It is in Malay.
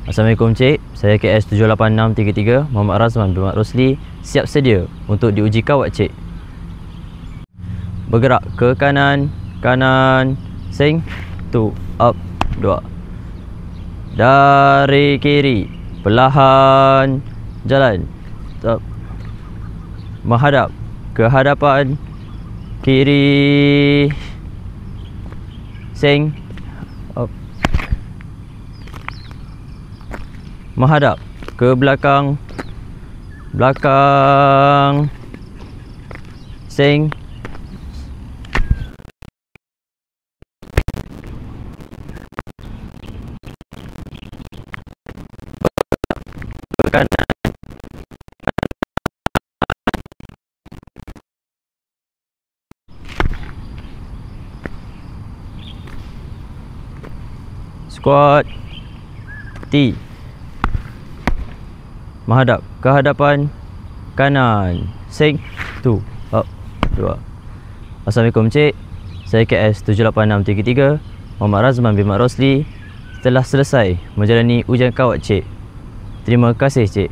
Assalamualaikum cik, saya KS78633 Muhammad Razman bin Mat Rosli siap sedia untuk diuji kawat cik. Bergerak ke kanan, kanan, sing, tu, up, 2. Dari kiri, perlahan, jalan, up. Menghadap ke hadapan, kiri, sing, up. Menghadap ke belakang, belakang, sing, ke kanan, squat, T. Menghadap ke hadapan, kanan, sing, tu, up, 2. Assalamualaikum cik, saya KS78633 Muhammad Razman bin Mat Rosli telah selesai menjalani ujian kawat cik. Terima kasih cik.